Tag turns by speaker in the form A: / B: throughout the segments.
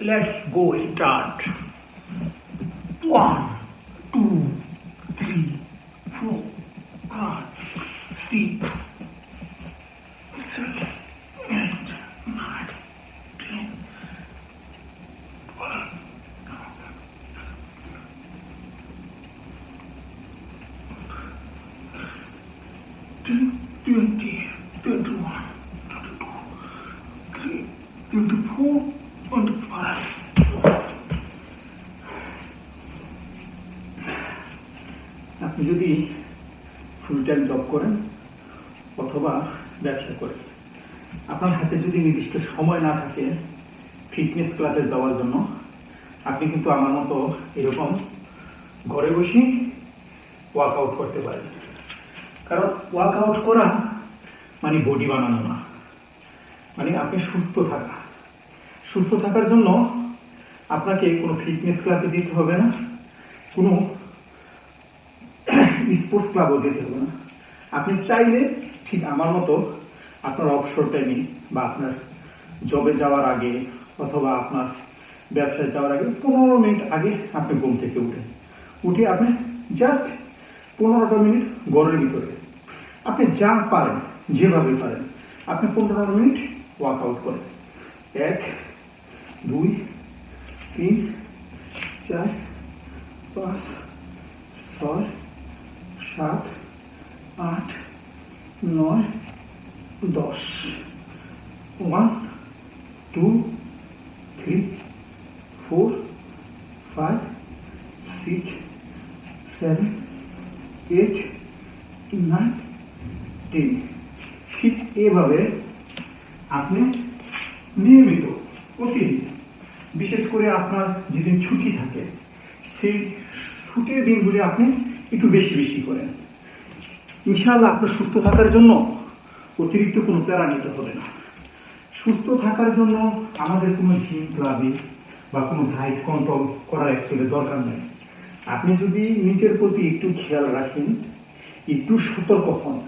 A: Let's go start. 1, 2, 3, 4, 5, 6, 7, 8, 9, 10, 12, 20, 21, 22, 24, 25. আপনি যদি full time job করেন অথবা ব্যবসা করেন, আপনার হাতে যদি নির্দিষ্ট সময় না থাকে ফিটনেস ক্লাসে যাওয়ার জন্য, আপনি কিন্তু আমার মতো এরকম ঘরে বসে ওয়ার্কআউট করতে পারেন। কারণ ওয়ার্কআউট করা মানে বডি বানানো না, মানে আপনি সুস্থ থাকা। সুস্থ থাকার জন্য আপনাকে কোনো ফিটনেস ক্লাসে দিতে হবে না, কোনো স্পোর্টস ক্লাবও যেতে হবে না। আপনি চাইলে ঠিক আমার মতো আপনার অবসর টাইমে বা আপনার জবে যাওয়ার আগে অথবা আপনার ব্যবসায় যাওয়ার আগে 15 মিনিট আগে আপনি ঘুম থেকে উঠে আপনি জাস্ট 15টা মিনিট ঘরের ভিতরে আপনি যা পারেন, যেভাবে পারেন আপনি 15 মিনিট ওয়ার্কআউট করেন। 1, 2, 3, 4, 5, 6, 7, 8, 9, 10। 1, 2, 3, 4, 5, 6, 7, 8, 9, 10। ঠিক এভাবে আপনি নিয়মিত প্রতিদিন, বিশেষ করে আপনার যেদিন ছুটি থাকে সেই ছুটির দিনগুলি আপনি একটু বেশি বেশি করেন। ইনশাআল্লাহ আপনার সুস্থ থাকার জন্য অতিরিক্ত কোনো প্যারা নিতে হবে না। সুস্থ থাকার জন্য আমাদের কোনো জিম ক্লাবে বা কোনো ডায়েট কন্ট্রোল করার অ্যাকচুয়ালি দরকার নেই। আপনি যদি নিজের প্রতি একটু খেয়াল রাখেন, একটু সতর্ক হন,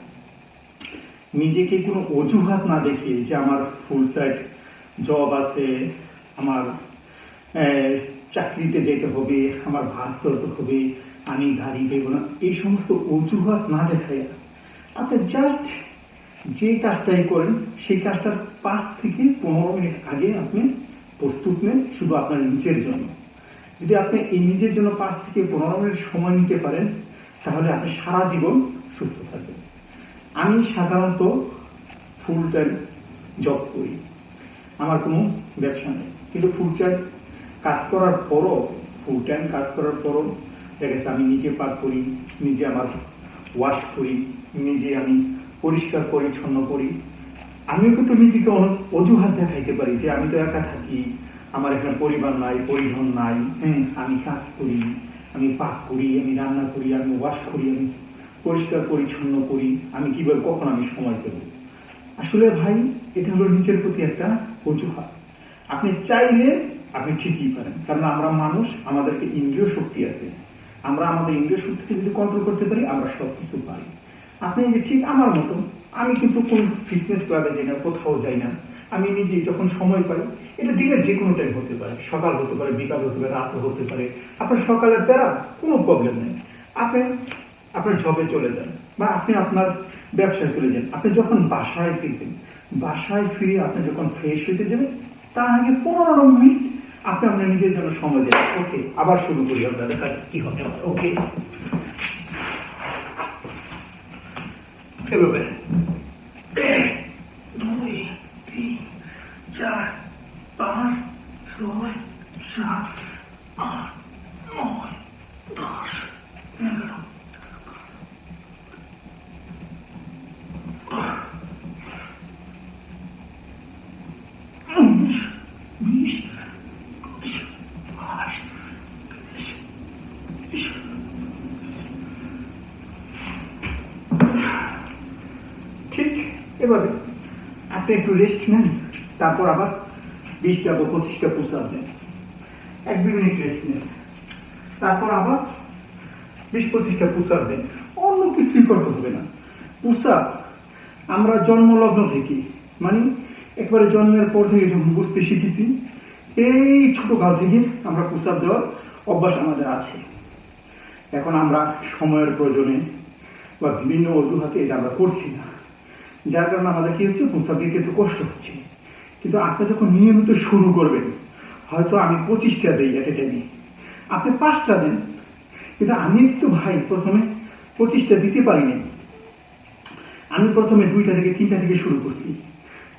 A: নিজেকে কোনো অজুহাত না দেখে যে আমার ফুল টাইম জব আছে, আমার চাকরিতে যেতে হবে, আমার ভাত করতে হবে, আমি গাড়ি দেব না, এই সমস্ত অজুহাত না দেখায় আপনি জাস্ট যে কাজটাই করেন সেই কাজটার 5 থেকে 15 মিনিট আগে আপনি প্রস্তুত নেন শুধু আপনার নিজের জন্য। যদি আপনি এই নিজের জন্য 5 থেকে 15 মিনিট সময় নিতে পারেন তাহলে আপনি সারা জীবন সুস্থ থাকবেন। আমি সাধারণত ফুল টাইম জব করি, আমার কোনো ব্যবসা নেই, কিন্তু ফুল টাইম কাজ করার পরও দেখা যাচ্ছে আমি নিজে পাক করি, নিজে আমার ওয়াশ করি, নিজে আমি পরিষ্কার পরিচ্ছন্ন করি। আমিও কিন্তু নিজেকে অনেক অজুহাত দেখাইতে পারি যে আমি তো একা থাকি, আমার এখানে পরিবার নাই, পরিজন নাই, আমি কাজ করি, আমি পাক করি, আমি রান্না করি, আমি ওয়াশ করি, আমি পরিষ্কার পরিচ্ছন্ন করি, আমি কিভাবে কখন আমি সময় দেব। আসলে ভাই এটা হলো নিজের প্রতি একটা অজুহাত। আপনি চাইলে আপনি ঠিকই পারেন, কারণ আমরা মানুষ, আমাদেরকে ইন্দ্রিয় শক্তি আছে, আমরা আমাদের ইন্দ্রিয় শক্তিকে যদি কন্ট্রোল করতে পারি আমরা সবকিছু পারি। আপনি যে ঠিক আমার মতো, আমি কিন্তু কোন ফিটনেস ক্লাবে যাই না, কোথাও যাই না, আমি নিজে যখন সময় পাই, এটা দিনের যে কোনো টাইম হতে পারে, সকাল হতে পারে, বিকাল হতে পারে, রাত হতে পারে, আপনার সকালের বেলা কোনো প্রবলেম নেই। আপনি আপনার জবে চলে যান বা আপনি আপনার ব্যবসায় চলে যান, আপনি যখন বাসায় ফিরবেন, বাসায় ফিরে আপনি যখন ফ্রেশ হতে যাবেন তার আগে 15 মিনিট আপনি আপনার নিজের জন্য সময় দেন। ওকে, আবার শুরু করি, আপনাদের কাছে কি হবে। ওকে, এভাবে 1, 2, 3, 4, 5, 6, 7, 8, 9, 10, 11, 19, 20, 22, 23, 24, ঠিক এভাবে আপনি একটু রেস্ট নেন, তারপর আবার 20টা বা 25টা পুশ আপ নেন, 1-2 মিনিট রেস্ট নেন, তারপর আবার 20-25টা পুশ আপ দেন। অন্য কিছুই করতে হবে না। পুশ আপ আমরা জন্মলগ্ন থেকে, মানে একবারে জন্মের পর থেকে যখন বুঝতে শিখেছি এই ছোটকাল থেকে আমরা প্রস্তাব দেওয়ার অভ্যাস আমাদের আছে। এখন আমরা সময়ের প্রয়োজনে বা বিভিন্ন অজুহাতে এটা আমরা করছি না, যার কারণে আমাদের কি হচ্ছে, প্রস্তাব দিতে একটু কষ্ট হচ্ছে। কিন্তু আপনি যখন নিয়মিত শুরু করবেন, হয়তো আমি 25টা দিই এট এ টাইমে, আপনি 5টা দেন, কিন্তু আমি তো ভাই প্রথমে 25টা দিতে পারিনি। আমি প্রথমে 2টা থেকে 3টা থেকে শুরু করছি,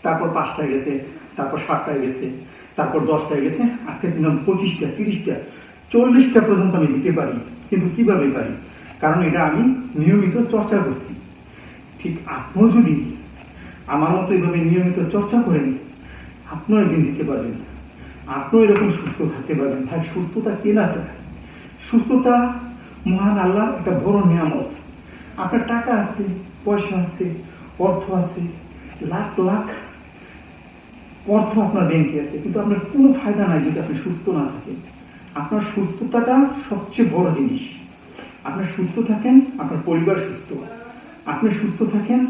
A: তারপর 5টায় গেছে, তারপর 7টায় গেছে, তারপর 10টায় গেছে, আজকে দিলাম 25টা, 30টা, 40টা পর্যন্ত আমি দিতে পারি। কিন্তু কিভাবে পারি? কারণ এটা আমি নিয়মিত চর্চা করছি। ঠিক আপনিও যদি আমার মতো এইভাবে নিয়মিত চর্চা করেন, আপনিও একদিন দিতে পারবেন, আপনিও এরকম সুস্থ থাকতে পারবেন। ভাই সুস্থতা কে না চায়? সুস্থতা মহান আল্লাহর একটা বড় নিয়ামত। আপনার টাকা আছে, পয়সা আছে, অর্থ আছে, লাখ লাখ অর্থ আপনার ব্যাংকে আছে, কিন্তু আপনার কোনো ফায়দা নাই যদি আপনি সুস্থ না থাকেন। আপনার সুস্থতাটা সবচেয়ে বড় জিনিস। আপনার সুস্থ থাকেন, আপনার পরিবার সুস্থ। আপনি সুস্থ থাকেন,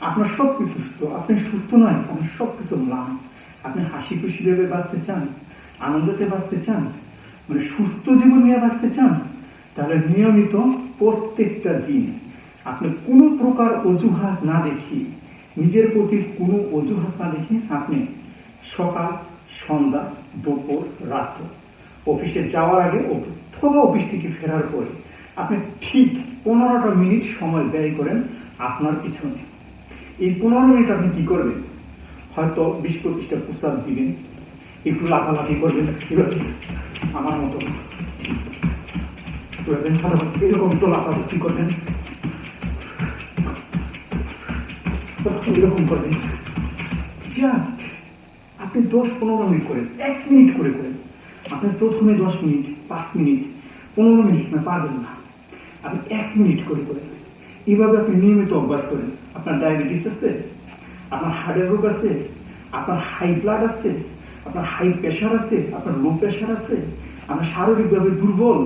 A: আপনার সবকিছু সুস্থ। আপনি সুস্থ নয়, আপনার সবকিছু ম্লান। আপনি হাসি খুশি ভেবে বাঁচতে চান, আনন্দতে বাঁচতে চান, মানে সুস্থ জীবন নিয়ে বাঁচতে চান, তাহলে নিয়মিত প্রত্যেকটা দিন আপনি কোনো প্রকার অজুহাত না দেখি, নিজের প্রতি কোনো অজুহাত না দেখি, আপনি সকাল, সন্ধ্যা, দুপুর, রাত, অফিসে যাওয়ার আগে অথবা অফিস থেকে ফেরার পরে আপনি ঠিক 15টা মিনিট সময় ব্যয় করেন আপনার পিছনে। এই 15 মিনিট আপনি কি করবেন? হয়তো 20-25টা প্রস্তাব দিবেন, একটু লাফালাফি করবেন, আমার মতো এরকম তো লাফালাফি করবেন, এরকম করবেন। জাস্ট আপনি 10-15 মিনিট করেন, 1 মিনিট করে করেন। আপনি প্রথমে 10 মিনিট, 5 মিনিট, 15 মিনিট না পারবেন না, আপনি 1 মিনিট করে করেন। এইভাবে আপনি নিয়মিত অভ্যাস করেন। আপনার ডায়াবেটিস আছে, আপনার হার্টের রোগ আছে, আপনার হাই ব্লাড আছে, আপনার হাই প্রেশার আছে, আপনার লো প্রেশার আছে, আপনার শারীরিকভাবে দুর্বল,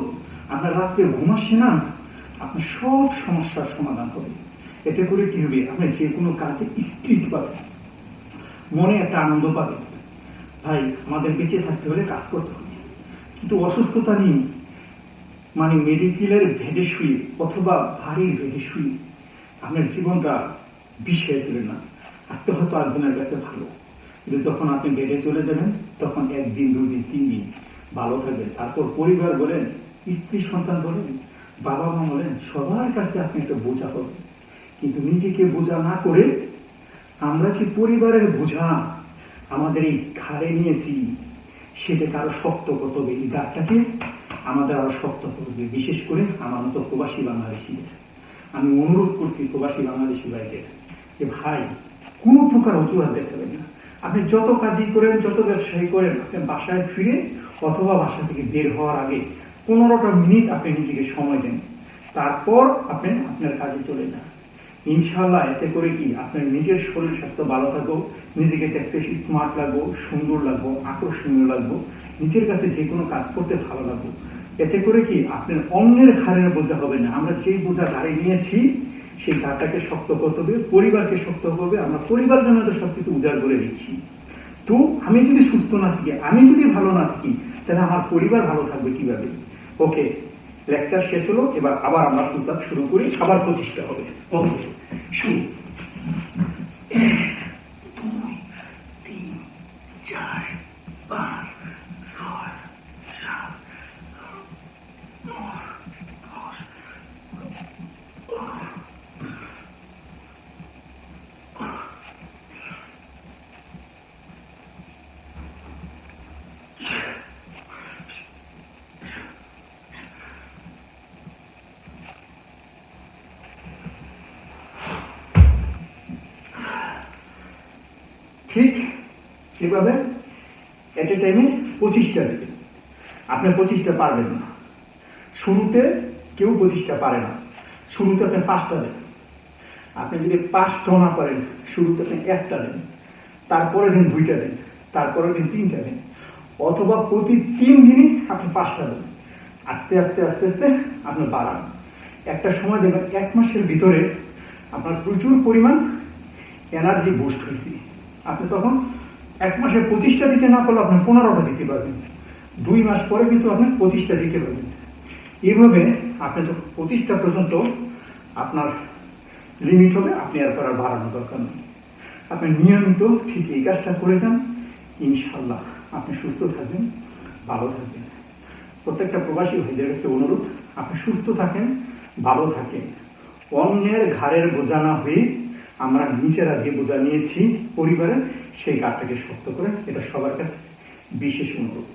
A: আপনার রাত্রে ঘুম আসছে না, আপনার সব সমস্যার সমাধান হবে। এতে করে কি হবে? আপনি যে কোনো কাজে স্পিড পাবেন, মনে একটা আনন্দ পাবেন। ভাই আমাদের বেঁচে থাকতে হলে কাজ করতে হবে, কিন্তু অসুস্থতা নিয়ে মানে মেডিকেলের ভেদে শুয়ে অথবা বাড়ির ভেদে শুয়ে আপনার জীবনটা বিষয়ে তুলে না। আজকে হয়তো একজনের কাছে ভালো, কিন্তু যখন আপনি বেডে চলে যাবেন তখন 1 দিন, 2 দিন, 3 দিন ভালো থাকবেন। তারপর পরিবার বলেন, স্ত্রী সন্তান বলেন, বাবা মা বলেন, সবার কাছে আপনি একটা বোঝা হবেন। কিন্তু নিজেকে বোঝা না করে আমরা যে পরিবারের বোঝা আমাদের এই ঘাড়ে নিয়েছি, সেটাকে আরো শক্ত করতে হবে। এই গাছটাকে আমাদের আরো শক্ত করবে। বিশেষ করে আমার মতো প্রবাসী বাংলাদেশিদের আমি অনুরোধ করছি, প্রবাসী বাংলাদেশি ভাইদের, যে ভাই কোনো প্রকার অজুহাত দেখাবেন না। আপনি যত কাজই করেন, যত ব্যবসায়ী করেন, আপনি বাসায় ফিরে অথবা বাসা থেকে বের হওয়ার আগে 15টা মিনিট আপনি নিজেকে সময় দেন, তারপর আপনি আপনার কাজে চলে যান। ইনশাআল্লাহ এতে করে কি আপনার নিজের শরীর স্বাস্থ্য ভালো থাকবো, নিজেকে দেখতে স্মার্ট লাগবো, সুন্দর লাগবো, আকর্ষণীয় লাগবো, নিজের কাছে যে কোনো কাজ করতে ভালো লাগবো। এতে করে কি আপনার অন্যের ঘাড়ের বোঝা হবে না। আমরা যেই বোঝা ঘাড়ে নিয়েছি সেই ঘাড়টাকে শক্ত করতে হবে, পরিবারকে শক্ত হবে। আমরা পরিবার জন্য তো সবকিছু উজাড় করে দিচ্ছি। তো আমি যদি সুস্থ না থাকি, আমি যদি ভালো না থাকি, তাহলে আমার পরিবার ভালো থাকবে কিভাবে? ওকে, লেকচার শেষ হলো, এবার আবার আমরা প্রস্তাব শুরু করি, আবার প্রতিষ্ঠা হবে। ওকে, শুরু। 1, 2, 3, 4, 5, 6, 7, 9, 10। ঠিক এভাবে এট এ টাইমে 25টা দেবেন। আপনি 25টা পারবেন না, শুরুতে কেউ 25টা পারে না। শুরুতে আপনি 5টা দেন। আপনি যদি 5টা না পারেন, শুরুতে আপনি 1টা দেন, তারপরে দিন 2টা দেন, তারপরে দিন 3টা দেন, অথবা প্রতি 3 দিনই আপনি 5টা দেন। আস্তে আস্তে আস্তে আস্তে আপনি বাড়ান। একটা সময় দেখবেন 1 মাসের ভিতরে আপনার প্রচুর পরিমাণ এনার্জি বুস্ট হয়েছে। আপনি তখন 1 মাসে 25টা দিতে না পারলে আপনি 15টা দিতে পারবেন, 2 মাস পরে কিন্তু আপনি 25টা দিতে পারবেন। এইভাবে আপনি যখন 25টা পর্যন্ত আপনার লিমিট হবে, আপনি এরপর আর বাড়ানোর দরকার নেই। আপনি নিয়মিত ঠিক এই কাজটা করে যান, ইনশাল্লাহ আপনি সুস্থ থাকবেন, ভালো থাকবেন। প্রত্যেকটা প্রবাসী ভাইদের কাছে অনুরোধ, আপনি সুস্থ থাকেন, ভালো থাকেন। অন্যের ঘাড়ের বোঝা না হয়ে আমরা নিজেরা যে বোঝা নিয়েছি পরিবারে, সেই কাজটাকে শক্ত করে, এটা সবার কাছে বিশেষ অনুরোধ।